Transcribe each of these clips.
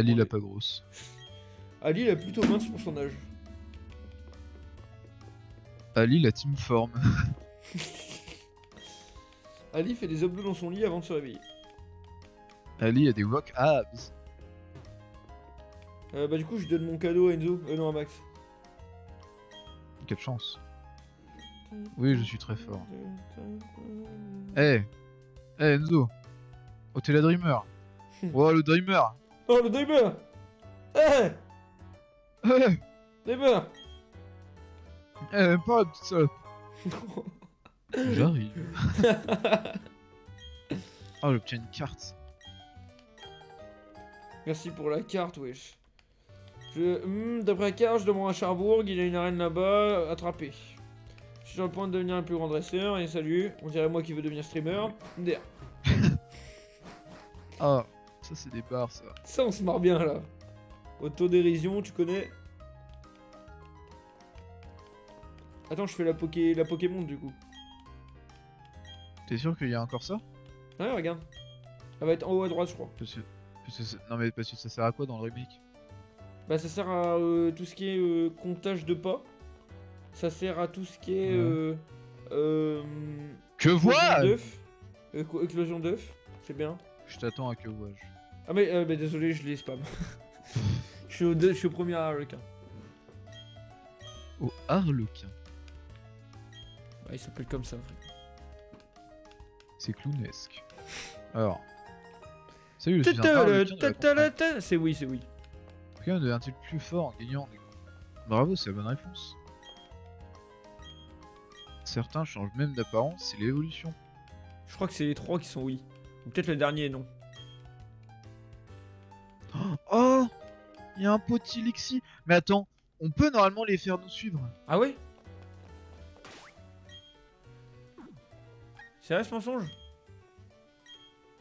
Ali la pas grosse. Ali, il a plutôt mince pour son âge. Ali la team forme. Ali fait des abdos dans son lit avant de se réveiller. Ali a des rock abs. Bah du coup, je donne mon cadeau à Enzo. Non, à Max. Quelle chance. Oui, je suis très fort. Eh Enzo. Oh, t'es la dreamer. Oh, le dreamer. Oh, le Dreamer. Eh Eh Dreamer. même pas la petite salope. J'arrive. Oh, j'obtiens une carte. Merci pour la carte, wesh. D'après la carte, je demande à Charbourg, il y a une arène là-bas, attrapé. Je suis sur le point de devenir le plus grand dresseur, et salut, on dirait moi qui veux devenir streamer. MDR. Ah, ça c'est des barres ça. Ça, on se marre bien là. Autodérision, tu connais. Attends, je fais la Pokémon du coup. T'es sûr qu'il y a encore ça? Ouais, regarde. Elle va être en haut à droite, je crois. Non mais parce que ça sert à quoi dans le remake? Bah, ça sert à tout ce qui est comptage de pas. Ça sert à tout ce qui est. Que vois-je? Éclosion d'œuf, c'est bien. Je t'attends à que vois-je. Ah, mais désolé, je les spam. je suis au premier Harlequin. Au Harlequin. Bah, il s'appelle comme ça, frère. C'est clownesque. Alors. Salut, je suis un Harlequin de la campagne. C'est oui, c'est oui. Quelqu'un devient-il plus fort en gagnant des... Bravo, c'est la bonne réponse. Certains changent même d'apparence, c'est l'évolution. Je crois que c'est les trois qui sont oui. Ou peut-être le dernier, non. Oh, il y a un Potilixi. Mais attends, on peut normalement les faire nous suivre. Ah ouais? C'est vrai ce mensonge?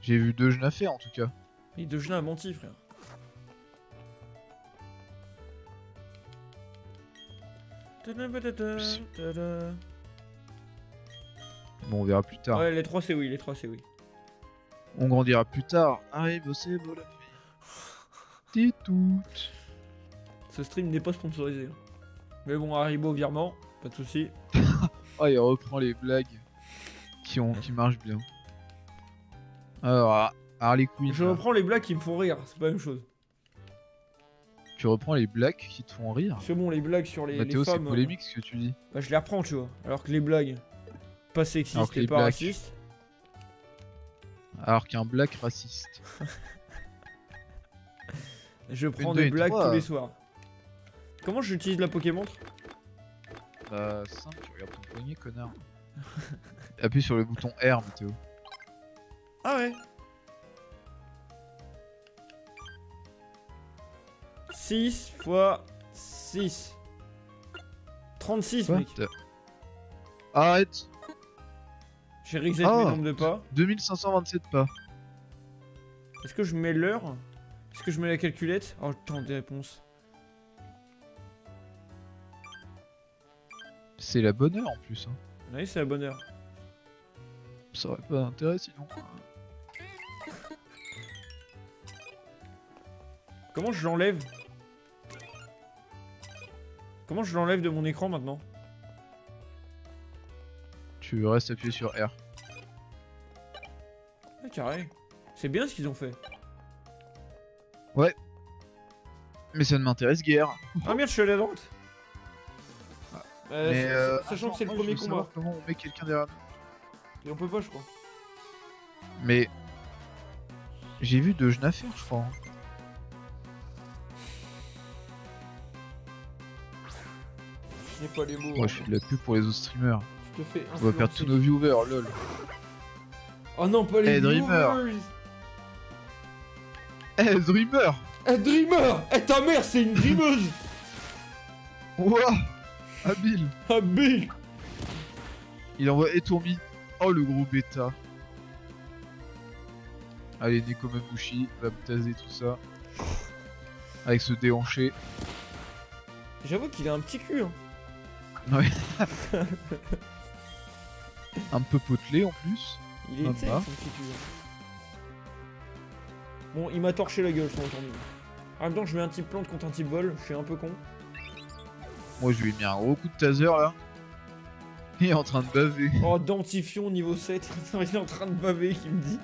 J'ai vu 2 jeunes à faire en tout cas. Il de Gelin a menti, frère. Bon, on verra plus tard. Ouais, les trois c'est oui, les trois c'est oui. On grandira plus tard. Arrive, c'est beau la vie. Titoute. Ce stream n'est pas sponsorisé. Mais bon, Haribo virement, pas de soucis. Oh, il reprend les blagues qui marchent bien. Alors, Harley Quinn. Je reprends les blagues qui me font rire, c'est pas la même chose. Tu reprends les blagues qui te font rire. C'est bon, les blagues sur les Mathéo, c'est femmes. polémique ce que tu dis. Bah, je les reprends, tu vois. Alors que les blagues pas sexistes Alors que et les pas blagues- racistes. Alors qu'un black raciste. Je prends Une, deux des et blagues trois. tous les soirs. Comment j'utilise la Pokémontre? Bah, simple, tu regardes ton poignet, connard. Appuie sur le bouton R, Mathéo. Ah ouais. 6 fois 6. 36, Quoi mec. Arrête. J'ai reset Ah. mes nombres de pas. 2527 pas. Est-ce que je mets l'heure? Est-ce que je mets la calculette? Oh, tant des réponses. C'est la bonne heure en plus. Hein. Oui, c'est la bonne heure. Ça aurait pas d'intérêt sinon. Comment je l'enlève? Comment je l'enlève de mon écran maintenant? Tu restes appuyé sur R. Ah, carré. C'est bien ce qu'ils ont fait. Mais ça ne m'intéresse guère. Ah merde, je suis allé à droite. Mais Sachant attends, que c'est le moi, premier je veux savoir combat. comment on met quelqu'un derrière nous. Et on peut pas, je crois. Mais j'ai vu 2 jeunes à faire, je crois. Hein. Je n'ai pas les mots. Moi, je fais de la pub pour les autres streamers. Je te fais On va perdre tous nos influencer. viewers, lol. Oh non, pas les Eh, Dreamer. viewers. Eh, Dreamer. Eh, Dreamer. Eh, ta mère, c'est une dreameuse. Ouah, habile. Ah, Bill. Il envoie Etourmi. Oh, le gros bêta. Allez, Nekomamushi va me taser tout ça. Avec ce déhanché. J'avoue qu'il a un petit cul, hein. Un peu potelé en plus. Il est Ah tech, bah. son petit cul. Bon, il m'a torché la gueule, son entendu. En même temps, je mets un type plante contre un type vol, je suis un peu con. Moi, je lui ai mis un gros coup de taser là. Il est en train de baver. Oh, Dentifion niveau 7. Il est en train de baver, qui me dit.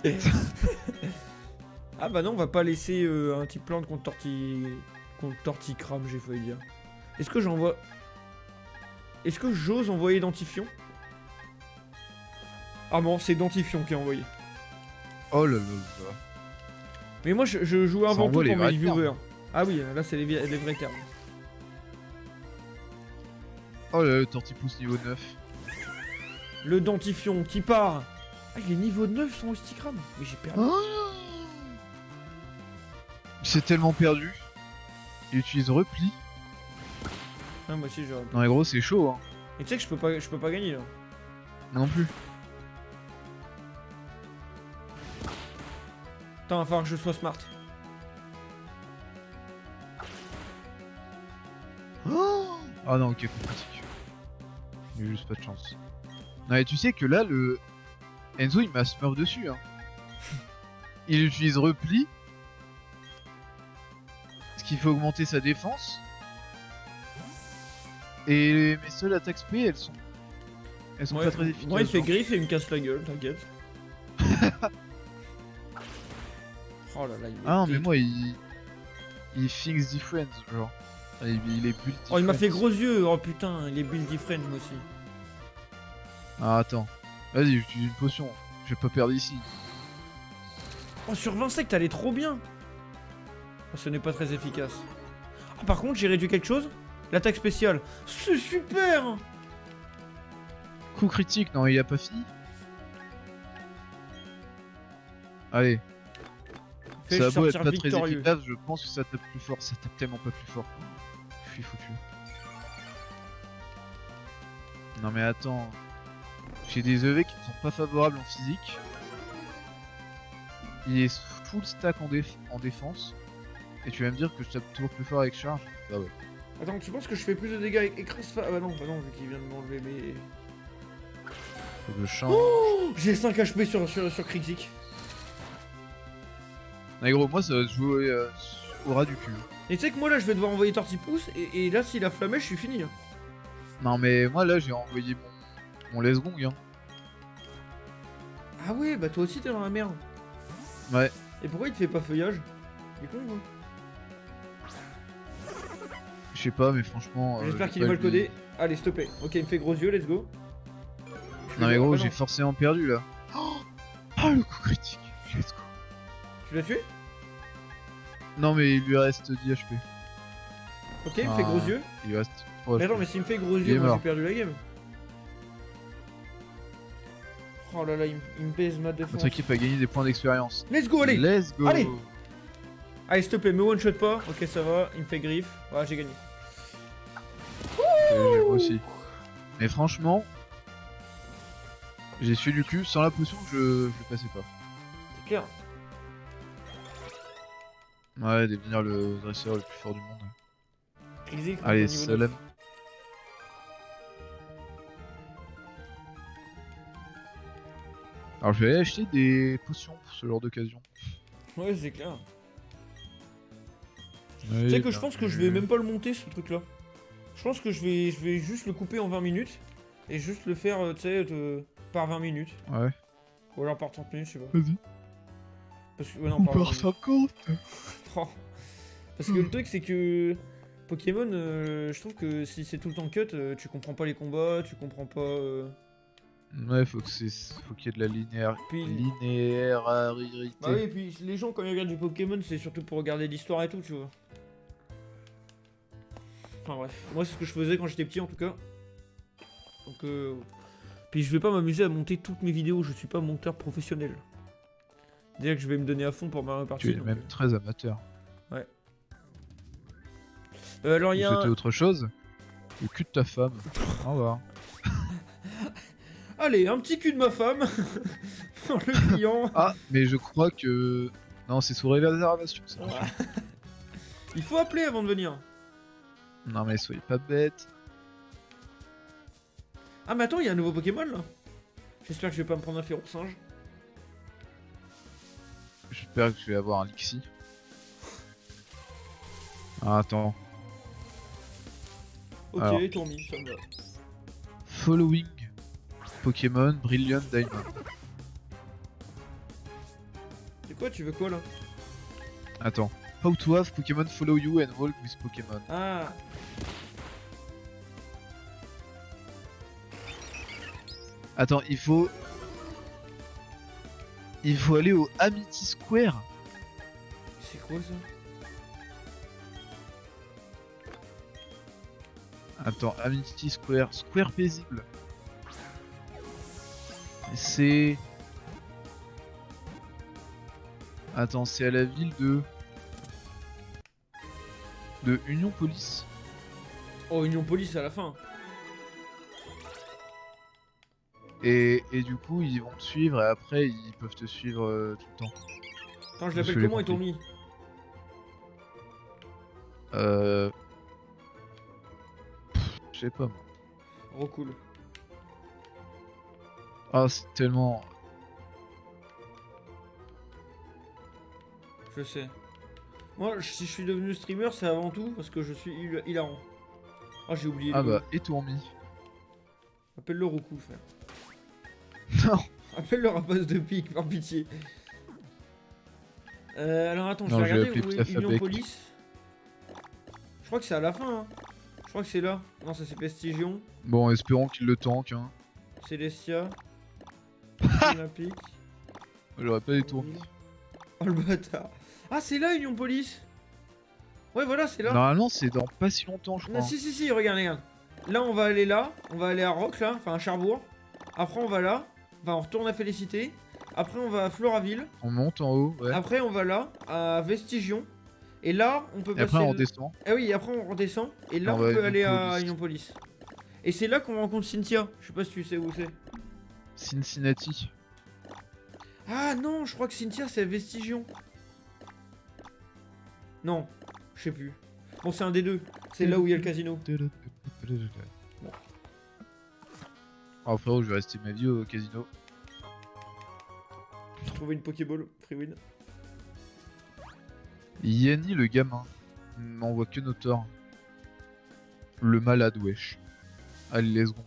Ah bah non, on va pas laisser un type plante contre Torticrame, j'ai failli dire. Est-ce que j'envoie... Est-ce que j'ose envoyer Dentifion? Ah bon, c'est Dentifion qui a envoyé. Oh là là là. Mais moi, je joue avant tout envoie les pour mes vrais termes. viewers. Ah oui, là, c'est les vrais termes. Oh là là, le Tortipousse niveau 9. Le Dentifion qui part. Ah, il est niveau 9 son Rusticrame. Mais j'ai perdu. Oh, c'est tellement perdu. Il utilise repli. Ah, moi aussi, j'aurais... Non mais gros, c'est chaud hein. Et tu sais que je peux pas gagner, là. Non plus. Attends, il va falloir que je sois smart. Oh ah non, ok, critique. Il a juste pas de chance. Non mais tu sais que là, le... Enzo, il m'a smurf dessus hein. Il utilise repli. Ce qui fait augmenter sa défense. Et mes seules attaques SP, elles sont Ouais, pas très efficaces. moi, il fait genre. griffe et il me casse la gueule, t'inquiète. Oh là là, il est Ah non, mais big. moi, il fixe different, genre. Il est build Oh, il m'a fait different. gros yeux. Oh putain, il est build different, moi aussi. Ah, attends. Vas-y, j'utilise une potion. Je vais pas perdre ici. Oh, sur 20 sec, t'allais trop bien. Oh, ce n'est pas très efficace. Ah, par contre, j'ai réduit quelque chose. L'attaque spéciale. C'est super. Coup critique, non, il a pas fini. Allez. Fais Ça a beau être sortir pas très victorieux. efficace, je pense que ça tape plus fort. Ça tape tellement pas plus fort. Je suis foutu. Non mais attends. J'ai des EV qui ne sont pas favorables en physique. Il est full stack en défense. Et tu vas me dire que je tape toujours plus fort avec charge? Bah ouais. Attends, tu penses que je fais plus de dégâts avec écrase fa... Ah bah non, vu qu'il vient de m'enlever mes... Faut que je change. Oh, j'ai 5 HP sur Krixik. Mais gros, moi ça va se jouer au ras du cul. Et tu sais que moi là, je vais devoir envoyer Tortipousse. Et là, s'il a flammé, je suis fini. Hein. Non mais moi là j'ai envoyé mon Lesgong hein. Ah ouais, bah toi aussi, t'es dans la merde. Ouais. Et pourquoi il te fait pas feuillage? Il est con, moi. Je sais pas mais franchement... J'espère j'ai qu'il est pas mal eu- codé. Allez, stoppé. Ok, il me fait gros yeux, let's go. Non mais Ah gros bah j'ai non. forcément perdu là. Oh le coup critique. Let's go. Tu l'as tué? Non mais il lui reste 10 HP. Ok, il me fait gros yeux. Il lui reste 3 Mais HP. attends, mais s'il me fait gros Il est yeux, moi mort. j'ai perdu la game. Oh là là, il me baise ma défense. Notre équipe a gagné des points d'expérience. Let's go, allez! Let's go. Allez. Allez, s'il te plaît, me one shot pas. Ok, ça va, il me fait griffe. Voilà, j'ai gagné. Moi aussi. Mais franchement, j'ai su du cul, sans la potion je passais pas. C'est clair. Ouais, devenir le dresseur le plus fort du monde. Krixik, Allez, niveau salam. 9. Alors je vais aller acheter des potions pour ce genre d'occasion. Ouais, c'est clair. Ouais, Tu sais que je bien pense que je vu. vais même pas le monter ce truc là. Je pense que je vais juste le couper en 20 minutes. Et juste le faire, tu sais, par 20 minutes. Ouais. Ou alors par 30 minutes, je sais pas. Vas-y. Parce que, ouais, non, Ou par 20 par minutes. 50. Oh. Parce que le truc c'est que Pokémon, je trouve que si c'est tout le temps cut, tu comprends pas les combats, tu comprends pas. Ouais, faut qu'il y ait de la Puis- linéarité. Bah oui, et puis les gens quand ils regardent du Pokémon, c'est surtout pour regarder l'histoire et tout, tu vois. Enfin bref, moi c'est ce que je faisais quand j'étais petit en tout cas. Donc puis je vais pas m'amuser à monter toutes mes vidéos, je suis pas monteur professionnel. Déjà que je vais me donner à fond pour ma répartie. Tu es donc, même très amateur. alors il y a C'était un... autre chose. Le cul de ta femme. Au revoir. Allez, un petit cul de ma femme pour le client. Ah, mais je crois que... Non, c'est sous réservation ça. Il faut appeler avant de venir. Non mais soyez pas bêtes. Ah mais attends, il y a un nouveau Pokémon là. J'espère que je vais pas me prendre un féron singe. J'espère que je vais avoir un Lixie. Ah, attends. Ok, Alors. tourmi, ça me va. Following Pokémon Brilliant Diamond. C'est quoi, tu veux quoi là? Attends. How to have Pokémon follow you and walk with Pokémon. Ah, Attends, il faut aller au Amity Square. c'est quoi ça? Attends, Amity Square. Square paisible. C'est... Attends, c'est à la ville de Union Police. Oh, Union Police à la fin. Et du coup, ils vont te suivre et après, ils peuvent te suivre tout le temps. Attends, je Je l'appelle l'ai comment, compris. Tourmi? Je sais pas moi. Oh, cool. Ah, c'est tellement... Je sais. Moi, si je suis devenu streamer, c'est avant tout parce que je suis hilarant. Ah, j'ai oublié Ah le bah, et Tourmi. Appelle-le Roku, frère. Non. Appelle-le rapace de pique, par pitié. Alors attends, je Non, vais je vais regarder appeler où est Ptaf Union Abec. Police. Je crois que c'est à la fin, hein. Je crois que c'est là. Non, ça c'est Prestigion, Bon, espérons qu'il le tank, hein. Célestia, Olympique. J'aurais pas des Tourmis. Oh le bâtard. Ah, c'est là Union Police. Ouais, voilà, c'est là. Normalement, c'est dans pas si longtemps, je Non, crois. si, regarde, regarde. Là, on va aller là. On va aller à Rock, là. Enfin, à Cherbourg. Après, on va là. Enfin, on retourne à Félicité. Après, on va à Floraville. On monte en haut, ouais. Après, on va là, à Vestigion. Et là, on peut Et après, passer. on descend. Ah oui, après, on redescend. Et là, On on va à peut aller à Uniopolis. Union Police. Et c'est là qu'on rencontre Cynthia. Je sais pas si tu sais où c'est. Cincinnati. Ah non, je crois que Cynthia, c'est à Vestigion. Non, je sais plus. Bon, c'est un des deux. C'est là où il y a le casino. Oh frérot, je vais rester ma vie au casino. J'ai trouvé une Pokéball. Free win. Yanni le gamin. N'envoie que nos torts. Le malade, wesh. Allez, let's go.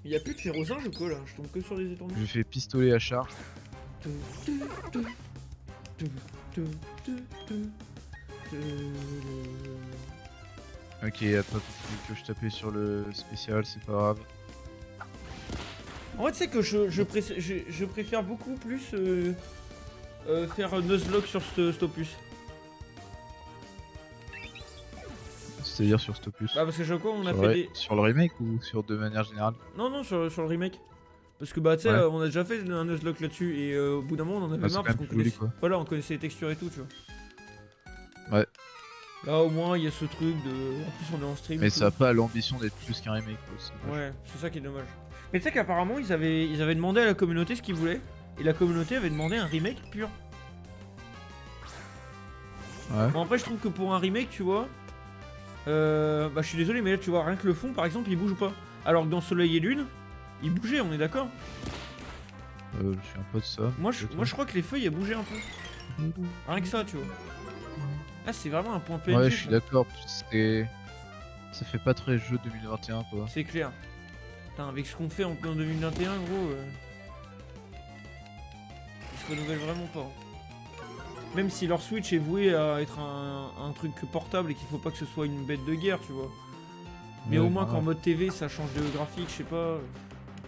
Il y a plus de ferrosinge ou quoi là? Je tombe que sur les étourneaux. Je fais pistolet à charge. Ok, y'a pas que je tapais sur le spécial, c'est pas grave. En vrai, tu sais que je préfère beaucoup plus faire Nuzlocke sur cet opus. C'est-à-dire sur Stopus. Bah, parce que chaque fois, on a Sur, fait le- des. sur le remake ou sur de manière générale? Non, non, sur le remake. Parce que bah, tu sais, Ouais. on a déjà fait un Nuzlocke là-dessus et au bout d'un moment, on en avait Bah, c'est marre quand parce même qu'on plus joli, connaissait. quoi. Voilà, on connaissait les textures et tout, tu vois. Ouais. Là, au moins, il y a ce truc de. En plus, on est en stream. Mais et ça a tout. pas l'ambition d'être plus qu'un remake, quoi. c'est dommage. Ouais, c'est ça qui est dommage. Mais tu sais qu'apparemment, ils avaient demandé à la communauté ce qu'ils voulaient. Et la communauté avait demandé un remake pur. Ouais. Bon, après, je trouve que pour un remake, tu vois. Bah, je suis désolé, mais là, tu vois, rien que le fond, par exemple, il bouge pas. Alors que dans Soleil et Lune, il bougeait, on est d'accord. Je suis un peu de ça. Moi, je peut-être. crois que les feuilles, elles bougeaient un peu. Rien que ça, tu vois. Ah, c'est vraiment un point PNG. Ouais, je suis ça. d'accord. C'était. Ça fait pas très jeu 2021, quoi. C'est clair. Putain, avec ce qu'on fait en plein 2021, gros. Ils se renouvellent vraiment pas. Même si leur Switch est voué à être un truc portable et qu'il faut pas que ce soit une bête de guerre, tu vois. Mais Ouais, au moins ouais. qu'en mode TV, ça change de graphique, je sais pas.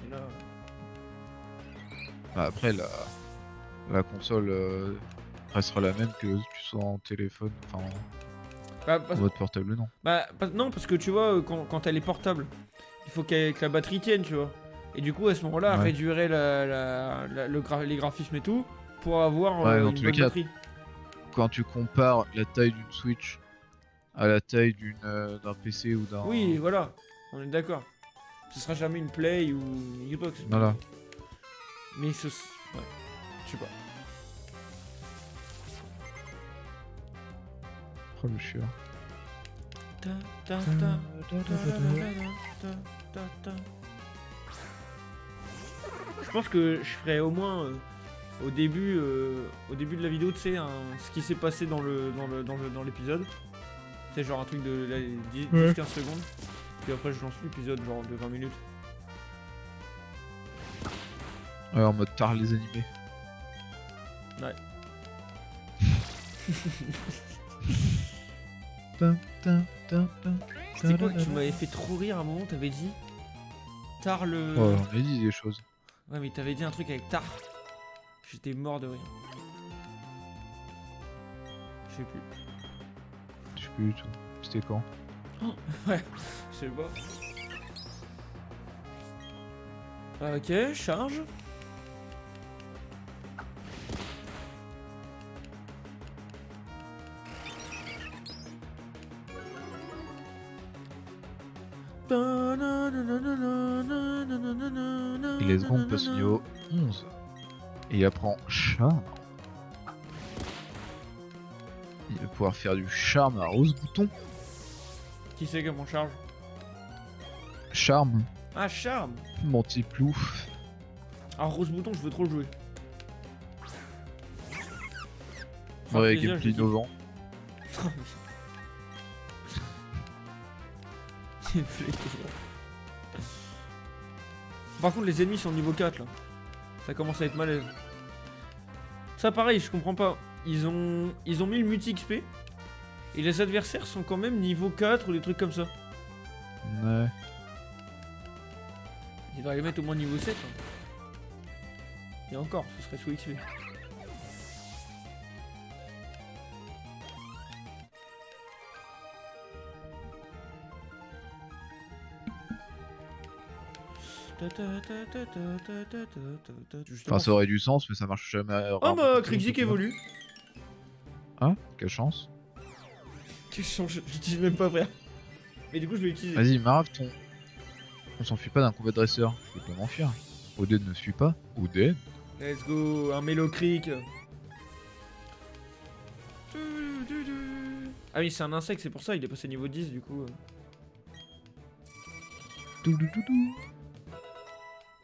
Et là. Bah, après, la console restera la même que tu sois en téléphone, enfin Bah, en mode portable, non. non, parce que tu vois, quand elle est portable, il faut que la batterie tienne, tu vois. Et du coup, à ce moment-là, elle Ouais. réduirait les graphismes et tout pour avoir Ouais, dans une tous bonne les cas, batterie. Quand tu compares la taille d'une Switch à la taille d'un PC ou d'un. Oui, voilà, on est d'accord. Ce sera jamais une Play ou une Xbox. Voilà. Mais ce. Ouais, je sais pas. Oh, le chieur. Ta, ta, ta, ta, ta, ta, ta. Je pense que je ferais au moins au début de la vidéo, tu sais, ce qui s'est passé dans l'épisode. C'est genre un truc de 10-15 secondes. Puis après, je lance l'épisode genre de 20 minutes. Ouais, en mode tard les animés. Ouais. C'était quoi que tu m'avais fait trop rire à un moment, t'avais dit Tar le... Ouais, on a dit des choses. Ouais mais t'avais dit un truc avec Tar. J'étais mort de rire. Je sais plus. Je sais plus du tout. C'était quand? Ouais, je sais pas. Ok, charge. Il est bon, on passe au niveau 11. Et il apprend charme. Il va pouvoir faire du charme à Rose Bouton. Qui c'est comme on charge? Charme, Ah, charme. Montiplou. Ah, Rose Bouton, je veux trop le jouer. Ouais, plaisir, gameplay j'ai dit. innovant. Par contre, les ennemis sont niveau 4 là. Ça commence à être malaise. Ça, pareil, je comprends pas. Ils ont mis le multi XP. Et les adversaires sont quand même niveau 4 ou des trucs comme ça. Ouais. Ils devraient les mettre au moins niveau 7. Hein. Et encore, ce serait sous XP. Enfin, ça aurait du sens, mais ça marche jamais. Oh bah, Krixik évolue. Hein? Quelle chance. Quel change, j'utilise même pas, frère. Mais du coup, je vais l'utiliser. Vas-y, Marave, on s'enfuit pas d'un combat de dresseur. Je peux pas m'enfuir. Oden ne suit pas. Oden? Let's go, un Mélo Crick. Ah oui, c'est un insecte, c'est pour ça, il est passé niveau 10 du coup. Doudoudou.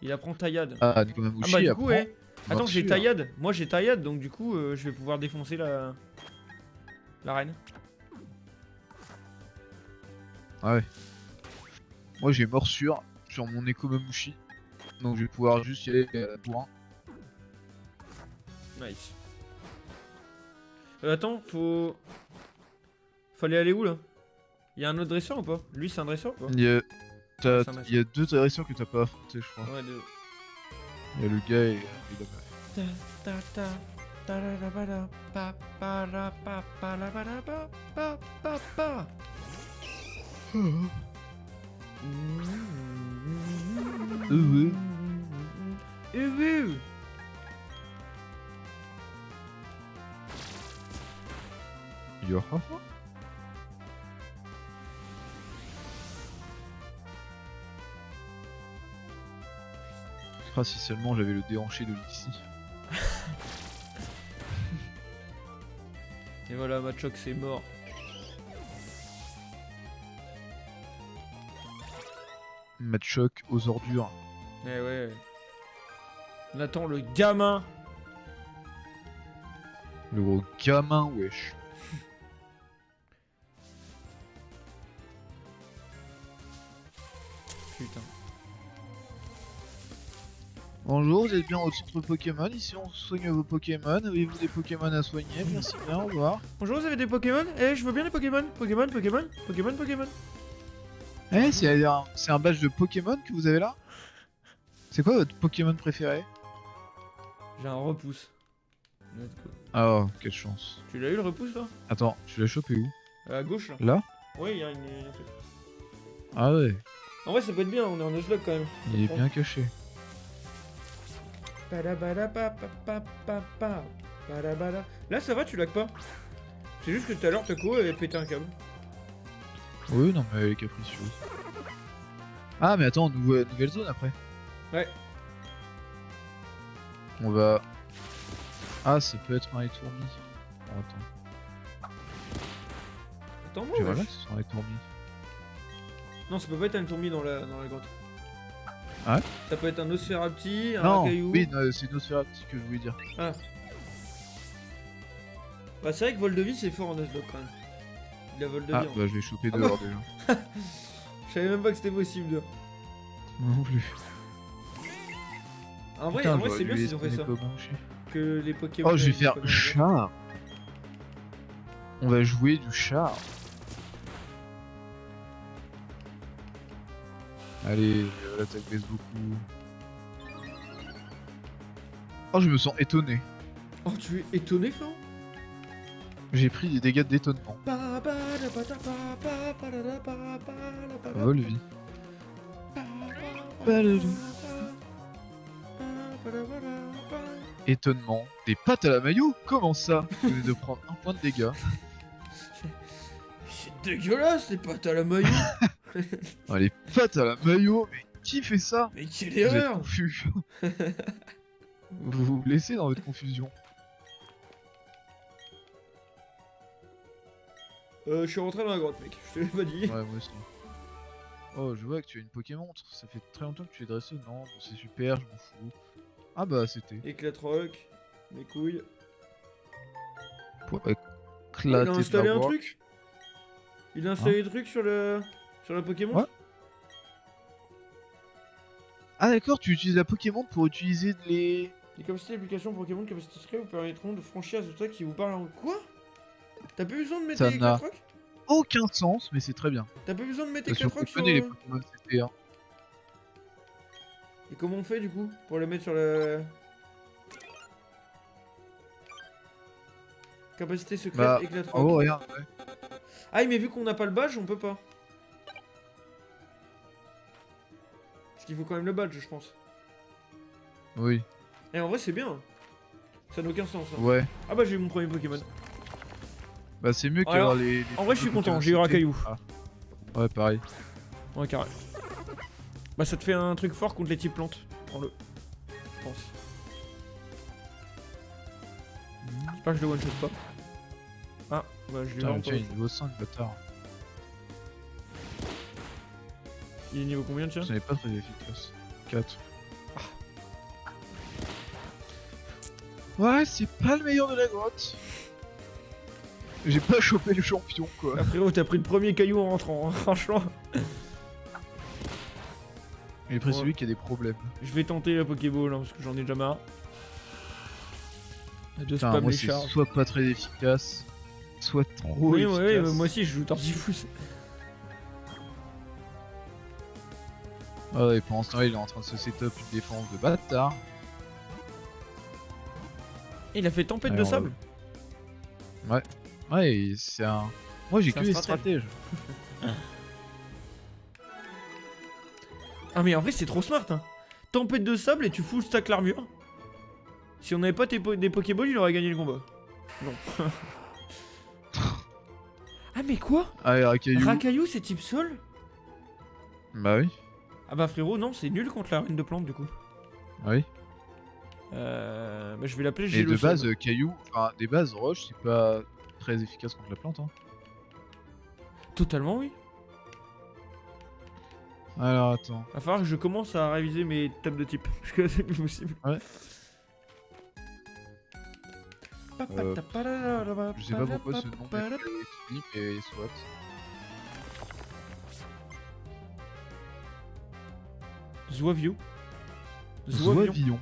Il apprend taillade. Ah, Nekomamushi Ah bah du apprend coup, ouais. Attends, j'ai morsure. taillade. Moi j'ai taillade, donc du coup, je vais pouvoir défoncer la reine. Ah ouais. Moi j'ai morsure sur mon Nekomamushi. Donc je vais pouvoir juste y aller pour un. Nice. Attends, fallait aller où là? Il y a un autre dresseur ou pas? Lui c'est un dresseur ou pas? Il y a, c'est un il y a deux dresseurs que t'as pas affronté, je crois. Ouais, deux. Il y a le gars et la meuf. Yohaha. Ah, si seulement j'avais le déhanché de Lixie. Et voilà, Machoc c'est mort. Matchoc aux ordures. Eh ouais. Nathan le gamin. Le gros gamin, wesh. Putain. Bonjour, vous êtes bien au centre Pokémon. Ici on soigne vos Pokémon. Avez-vous des Pokémon à soigner? Merci bien, au revoir. Bonjour, vous avez des Pokémon? Eh, je veux bien des Pokémon. Pokémon. Eh, c'est un badge de Pokémon que vous avez là? C'est quoi votre Pokémon préféré? J'ai un repousse. Let's go. Oh, quelle chance. Tu l'as eu le repousse là? Attends, tu l'as chopé où? À gauche là. Là? Oui, il y a une. Ah ouais, En vrai, ça peut être bien, on est en Nuzlocke quand même. il est bien caché. Là, ça va, tu lag pas. C'est juste que tout à l'heure, Taco avait pété un câble. Oui, non, mais elle est capricieuse. Ah, mais attends, nouvelle zone après. Ouais. On va. Ah, ça peut être un étourmi. Oh, attends. Attends-moi, J'aimerais wesh. bien que ce soit un étourmi. Non, ça peut pas être un tourmi dans la grotte. Ouais. Ça peut être un Nosferatu, un Non, Racaillou. oui, non, c'est Nosferatu que je voulais dire. Ah. Bah c'est vrai que vol de vie c'est fort en Nuzlocke quand même. Il a vol de Ah, vie. hein. bah je l'ai chopé Ah dehors déjà. Je savais même pas que c'était possible. Dehors. Moi non plus. En vrai, Putain, en vrai j'aurais c'est dû bien s'ils ont fait laisser ça. les Pokémon chier. Que les Pokémon. Oh, je vais aient faire des du Pokémon char. On va jouer du char. Allez, l'attaque baisse beaucoup. Oh, je me sens étonné. Oh, tu es étonné, Florent? J'ai pris des dégâts d'étonnement. Vol vie. Étonnement. Des pattes à la maillot? Comment ça? Vous venez de prendre un point de dégâts. C'est dégueulasse les pattes à la maillot. Oh, les pattes à la maillot, mais qui fait ça? Mais quelle Vous êtes erreur. confus. Vous vous blessez dans votre confusion. Je suis rentré dans la grotte, mec. Je te l'ai pas dit. Ouais, moi aussi. Oh, je vois que tu as une Pokémontre. Ça fait très longtemps que tu es dressé. Non, bon, c'est super, je m'en fous. Ah bah, c'était. Éclate rock. Mes couilles. Pour Il éclater a de installé la un work. truc. Il a installé des trucs sur le. Sur la Pokémon. Ouais. Ah d'accord, tu utilises la Pokémon pour utiliser les... Les capacités d'application Pokémon, capacités secrètes vous permettront de franchir ce truc qui vous parle en. Quoi? T'as pas besoin de mettre Ça éclate n'a- rock? Aucun sens, mais c'est très bien. T'as pas besoin de mettre Parce qu'on éclate rock sur. connaît les Pokémon CT, hein. Et comment on fait du coup pour les mettre sur le. Capacité secrète, Bah, éclate en gros, rock. regarde, ouais. Ah, mais vu qu'on n'a pas le badge, on peut pas. Parce qu'il faut quand même le badge, je pense. Oui, Et en vrai, c'est bien. Ça n'a aucun sens. Hein. ouais. Ah bah, j'ai eu mon premier Pokémon. Bah c'est mieux Alors, qu'avoir les en vrai, je suis Pokémon content, j'ai eu CT. Racaillou. Ah. Ouais, pareil. Ouais, carré. Bah, ça te fait un truc fort contre les types plantes. Prends-le. Je pense. J'espère que je le one-shot pas. Ah, bah, je l'ai Putain, vraiment mais pas. tiens, il est niveau 5, bâtard. Il est niveau combien, tiens? Ce n'est pas très efficace. 4. Ouais, c'est pas le meilleur de la grotte. J'ai pas chopé le champion, quoi. Ah, frérot, t'as pris le premier caillou en rentrant, hein, franchement. Il est pris Ouais. celui qui a des problèmes. Je vais tenter la Pokéball, hein, parce que j'en ai déjà marre. De Putain, spam moi les c'est chars. soit pas très efficace, soit trop Oui, efficace. ouais, moi aussi je joue Tortifous. Ah ouais, pendant ce temps-là, il est en train de se setup une défense de bâtard. Il a fait tempête de Alors, sable. Ouais, et c'est un... Moi j'ai C'est que un des stratège. stratèges. Ah mais en vrai c'est trop smart hein. Tempête de sable et tu full stack l'armure. Si on n'avait pas des Pokéballs, il aurait gagné le combat. Non. Ah mais quoi? Ah, et Racaillou. Racaillou c'est type sol? Bah oui, Ah bah frérot non c'est nul contre la reine de plante du coup. oui. Bah je vais l'appeler Et de Gélosol. base, Caillou, enfin des bases, Roche, c'est pas très efficace contre la plante. Hein. Totalement oui. Alors attends. Va falloir que je commence à réviser mes tables de type. Parce que c'est plus possible. Ouais. Je sais pas pourquoi ce nom est Philippe et soit. Zouaviou. Zouavion. Zouavillon.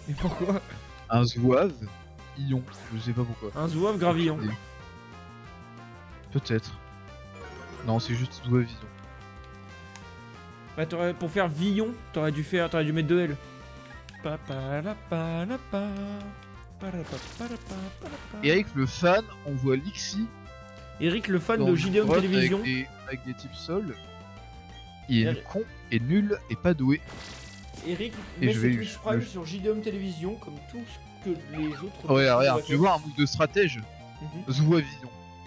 Et pourquoi? Un zouave Ion. Je sais pas pourquoi. Un zouave gravillon. Peut-être. Non, c'est juste Zouavillon. Bah pour faire Villon, t'aurais dû mettre 2 L. Et avec le fan, on voit Lixie Eric le fan dans de une JDM grotte Télévision. avec des types sol. Il est Eric- con, est nul, et pas doué. Eric Et met je ses vais- Twitch Prime sur JDM Télévision comme tout ce que les autres. Ouais, personnes regarde, doivent tu vois un move de stratège. Mhm. Zouavillon.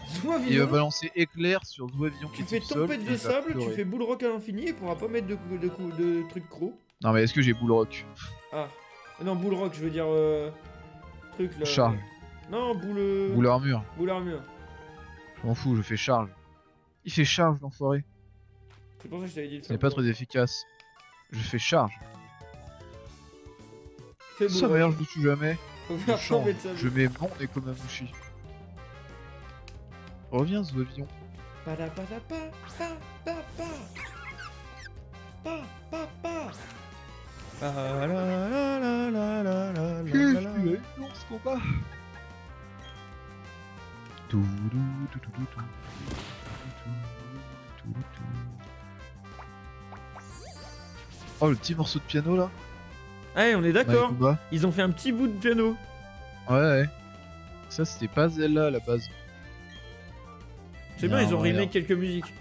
Il va Zouavillon, balancer éclair sur Zouavillon qui tu est fais type sol. tempête et de il va sable, tu pleurer. fais boule rock à l'infini et pourra pas mettre de trucs gros. Non, mais est-ce que j'ai boule rock? Ah. Non, boule rock, je veux dire. Truc là. Charge. Non, boule. Boule armure. Boule armure. Je m'en fous, je fais charge. Il fait charge, l'enfoiré. C'est pour ça que je t'avais dit de Ce faire n'est pas boule très efficace. Je fais charge. Fais Sa mère, je le tue jamais. Faut Je faire change. tomber de sa Je mets mon Nekomamushi. Reviens, Zoavion. Dans ce combat. Oh, le petit morceau de piano là. Ouais, on est d'accord. Maïkuba. Ils ont fait un petit bout de piano. Ouais. Ça, c'était pas Zelda à la base. C'est bien, ils ont remake remake quelques musiques.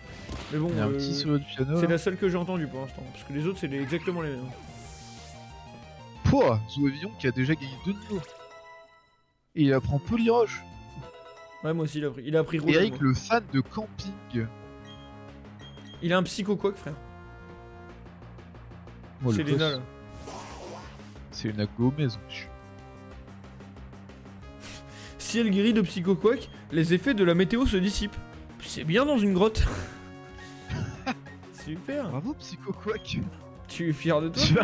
Mais bon, Il y a un petit solo de piano. c'est là. la seule que j'ai entendue pour l'instant. Parce que les autres, c'est exactement les mêmes. Pouah, Zoavion qui a déjà gagné 2 niveaux. Et il apprend Polyroche. Ouais, moi aussi, il a appris rouge. Eric, le fan de camping. Il a un psycho quack, frère. Oh, le C'est Lena, boss. là. C'est une Gomez. wesh. Si elle guérit de psycho quack, les effets de la météo se dissipent. C'est bien dans une grotte. Super. Bravo, Psycho Quack. Tu es fier de toi?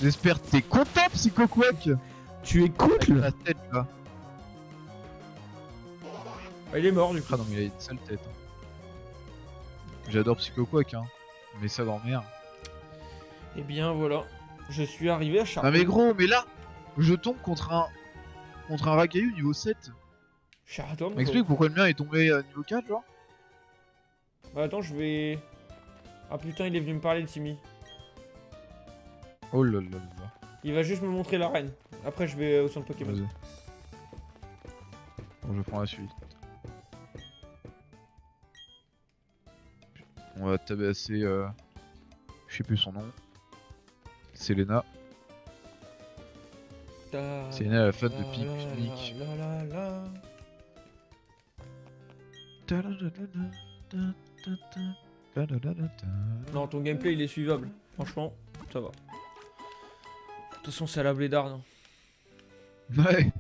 J'espère que t'es content, Psycho Quack. Tu écoutes Avec la tête là. Ah, il est mort du coup. Ah non, mais il a une sale tête. J'adore Psycho Quack, hein. Mais sa grand-mère. Et bien voilà. Je suis arrivé à Charbon. Ah, mais gros, mais là, je tombe contre un racaillou niveau 7. Chardon. M'explique pourquoi le mien est tombé à niveau 4, genre. Bah attends, je vais. Ah putain, il est venu me parler de Timmy. Oh là là là. Il va juste me montrer l'arène. Après, je vais au centre Pokémon. Vas-y. Bon, je prends la suite. On va tabasser. Je sais plus son nom. C'est Lena. C'est Lena, la fan de Pique-Nique. Non, ton gameplay il est suivable. Franchement, ça va. De toute façon, c'est à la blédarde. hein. Ouais.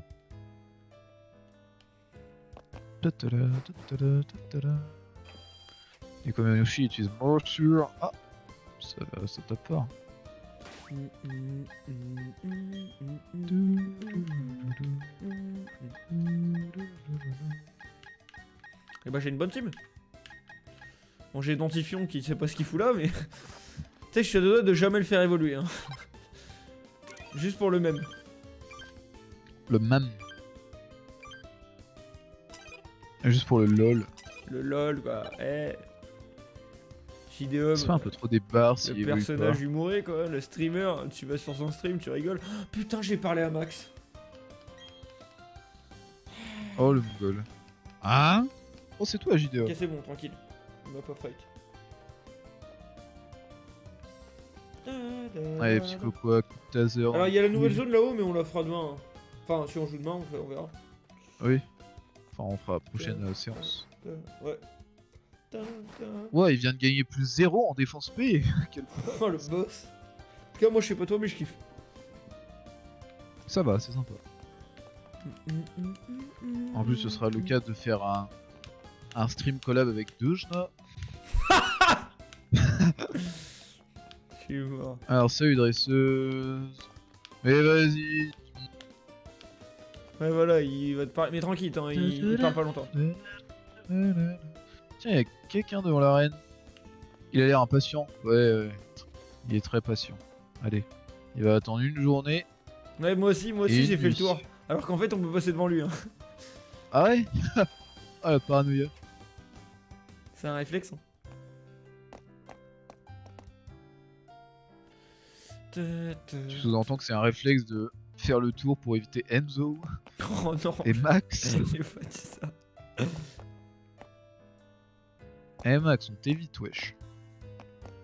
Et comme Yoshi utilise morsure. Ah, ça tape pas. Et bah j'ai une bonne team. Bon, j'ai Dentifrion qui sait pas ce qu'il fout là, mais... tu sais, je suis à deux doigts de jamais le faire évoluer. Hein. Juste pour le même. Le mam. Juste pour le lol. Le lol, quoi. JDM, C'est pas un peu trop des barres s'il le évolue personnage pas. humoré, quoi. Le streamer, tu vas sur son stream, tu rigoles. Oh, putain, j'ai parlé à Max. Oh le mongol. Hein? Oh c'est toi JDA. Ok, c'est bon, tranquille. On va pas fight. Allez Psycho quoi, coup de taser. Alors il y a la nouvelle zone là-haut, mais on la fera demain. hein. Enfin, si on joue demain, on verra. Oui. Enfin on fera la prochaine séance. Ouais. Ouais il vient de gagner plus 0 en défense P. Quel- Oh le boss. En tout cas, moi je sais pas toi, mais je kiffe. Ça va, c'est sympa. En plus ce sera le cas de faire un stream collab avec Dujna. Je suis mort. Alors salut dresseuse. Mais vas-y. Ouais, voilà, il va te parler. Mais tranquille, hein, il parle pas longtemps. Tiens, il y a quelqu'un devant l'arène. Il a l'air impatient. Ouais. Il est très patient. Allez. Il va attendre une journée. Ouais, moi aussi Et j'ai fait le lui. tour. Alors qu'en fait, on peut passer devant lui. Hein. Ah ouais. Ah la paranoïa. C'est un réflexe. Hein. Tu sous-entends que c'est un réflexe de faire le tour pour éviter Enzo Oh non, et Max. j'ai pas dit ça. Eh Max, on t'évite, wesh.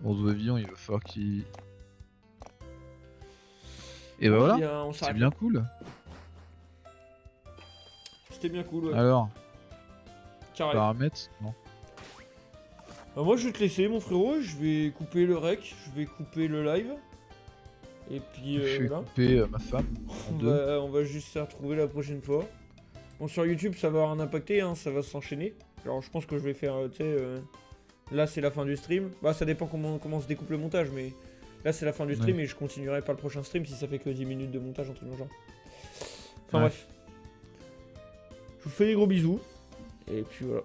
Bon, Zoavion, il va falloir qu'il... Et bah voilà, Bien, on c'est s'arrête. bien cool. C'était bien cool, ouais. Alors, Carré. paramètres Non. Bah, moi, je vais te laisser, mon frérot. Je vais couper le rec, je vais couper le live. Et puis, Je vais voilà. couper ma femme en deux. On va juste se retrouver la prochaine fois. Bon, sur YouTube, ça va rien impacter, hein, ça va s'enchaîner. Alors, je pense que je vais faire, tu sais, là, c'est la fin du stream. Bah, ça dépend comment se découpe le montage, mais Là, c'est la fin du stream Ouais. et je continuerai pas le prochain stream si ça fait que 10 minutes de montage, un truc dans le genre. Enfin Ouais. bref. Je vous fais des gros bisous. Et puis voilà.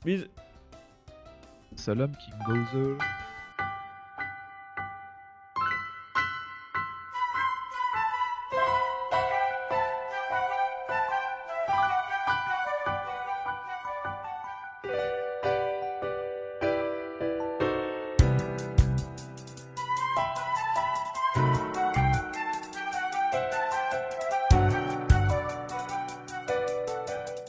Bisous. Salam King Bowser.